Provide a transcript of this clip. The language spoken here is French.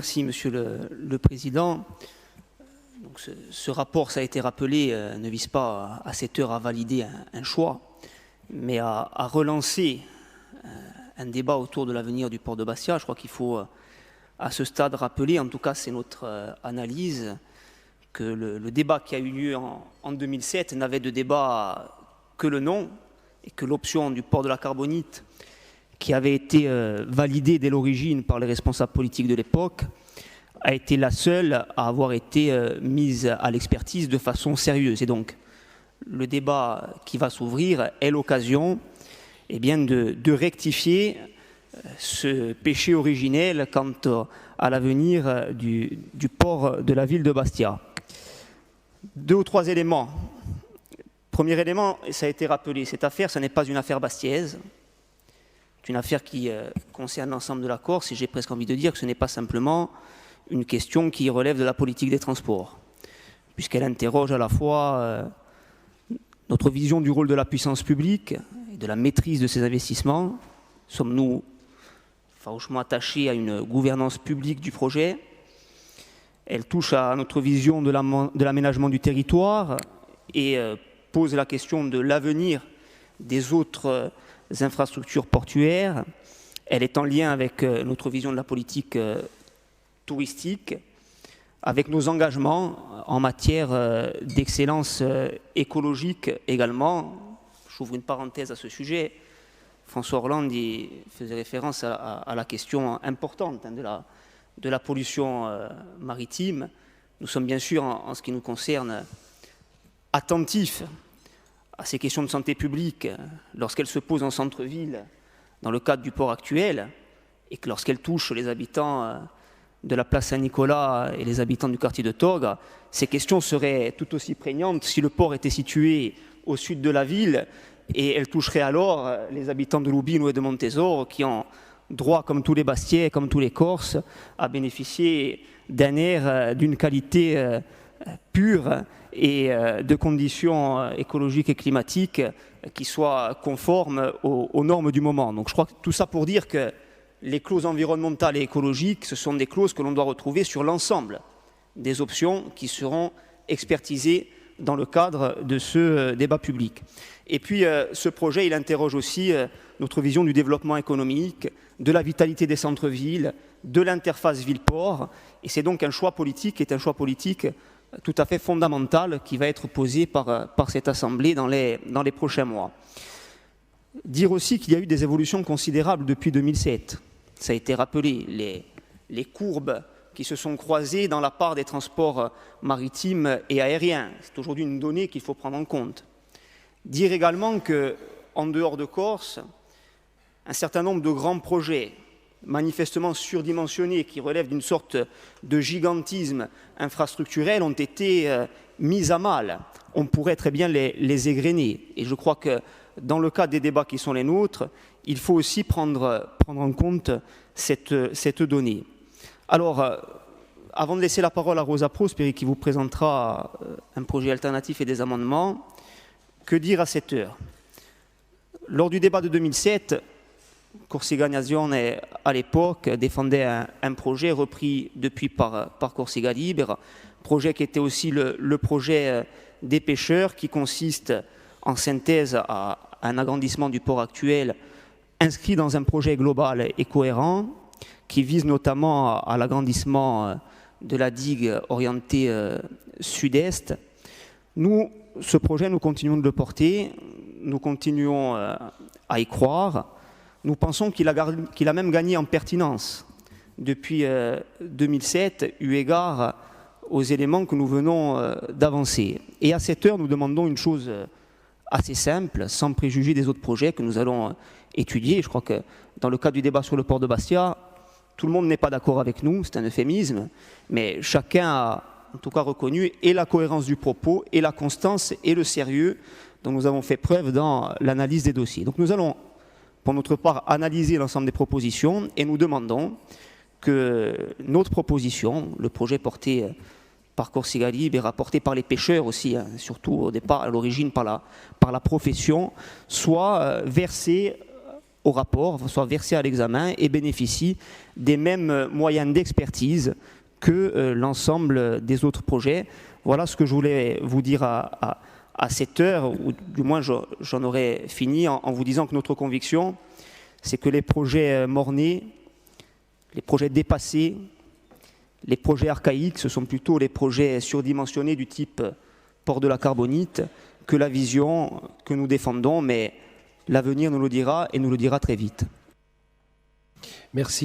remercie, Monsieur le Président. Donc, ce rapport, ça a été rappelé, ne vise pas à cette heure à valider un choix, mais à relancer un débat autour de l'avenir du port de Bastia. Je crois qu'il faut, à ce stade, rappeler, en tout cas c'est notre analyse, que le débat qui a eu lieu en 2007 n'avait de débat que le nom, et que l'option du port de la Carbonite, qui avait été validée dès l'origine par les responsables politiques de l'époque, a été la seule à avoir été mise à l'expertise de façon sérieuse. Et donc, le débat qui va s'ouvrir est l'occasion de rectifier ce péché originel quant à l'avenir du port de la ville de Bastia. 2 ou 3 éléments. Premier élément, ça a été rappelé, cette affaire, ce n'est pas une affaire bastiaise. C'est une affaire qui concerne l'ensemble de la Corse, et j'ai presque envie de dire que ce n'est pas simplement une question qui relève de la politique des transports, puisqu'elle interroge à la fois notre vision du rôle de la puissance publique et de la maîtrise de ses investissements. Sommes-nous farouchement attachés à une gouvernance publique du projet? Elle touche à notre vision de l'aménagement du territoire et pose la question de l'avenir des autres infrastructures portuaires. Elle est en lien avec notre vision de la politique touristique, avec nos engagements en matière d'excellence écologique également. J'ouvre une parenthèse à ce sujet. François Hollande faisait référence à la question importante de la pollution maritime. Nous sommes bien sûr, en ce qui nous concerne, attentifs à ces questions de santé publique lorsqu'elles se posent en centre-ville dans le cadre du port actuel et que lorsqu'elles touchent les habitants de la place Saint-Nicolas et les habitants du quartier de Togres, ces questions seraient tout aussi prégnantes si le port était situé au sud de la ville, et elles toucheraient alors les habitants de Loubino et de Montésor qui ont droit, comme tous les Bastiais, comme tous les Corses, à bénéficier d'un air d'une qualité pure et de conditions écologiques et climatiques qui soient conformes aux normes du moment. Donc je crois que tout ça pour dire que les clauses environnementales et écologiques, ce sont des clauses que l'on doit retrouver sur l'ensemble des options qui seront expertisées dans le cadre de ce débat public. Et puis ce projet, il interroge aussi notre vision du développement économique, de la vitalité des centres-villes, de l'interface ville-port, et c'est donc un choix politique qui est un choix politique tout à fait fondamental qui va être posé par cette Assemblée dans les prochains mois. Dire aussi qu'il y a eu des évolutions considérables depuis 2007. Ça a été rappelé, les courbes qui se sont croisées dans la part des transports maritimes et aériens. C'est aujourd'hui une donnée qu'il faut prendre en compte. Dire également qu'en dehors de Corse, un certain nombre de grands projets manifestement surdimensionnés qui relèvent d'une sorte de gigantisme infrastructurel ont été mis à mal. On pourrait très bien les égrener. Et je crois que dans le cadre des débats qui sont les nôtres, il faut aussi prendre en compte cette donnée. Alors, avant de laisser la parole à Rosa Prosperi qui vous présentera un projet alternatif et des amendements, que dire à cette heure? Lors du débat de 2007, Corsica Nazione, à l'époque, défendait un projet repris depuis par Corsica Libre, projet qui était aussi le projet des pêcheurs, qui consiste en synthèse à un agrandissement du port actuel inscrit dans un projet global et cohérent, qui vise notamment à l'agrandissement de la digue orientée sud-est. Nous, ce projet, nous continuons de le porter, nous continuons à y croire. Nous pensons qu'il a même gagné en pertinence depuis 2007, eu égard aux éléments que nous venons d'avancer. Et à cette heure, nous demandons une chose assez simple, sans préjuger des autres projets que nous allons étudier. Je crois que dans le cadre du débat sur le port de Bastia, tout le monde n'est pas d'accord avec nous, c'est un euphémisme, mais chacun a en tout cas reconnu et la cohérence du propos, et la constance et le sérieux dont nous avons fait preuve dans l'analyse des dossiers. Donc nous allons, pour notre part, analyser l'ensemble des propositions, et nous demandons que notre proposition, le projet porté par Corsica Libre et rapporté par les pêcheurs aussi, surtout au départ, à l'origine par la profession, soit versé au rapport, soit versé à l'examen et bénéficie des mêmes moyens d'expertise que l'ensemble des autres projets. Voilà ce que je voulais vous dire à cette heure, ou du moins j'en aurais fini en vous disant que notre conviction, c'est que les projets mornés, les projets dépassés, les projets archaïques, ce sont plutôt les projets surdimensionnés du type port de la Carbonite que la vision que nous défendons, mais l'avenir nous le dira et nous le dira très vite. Merci.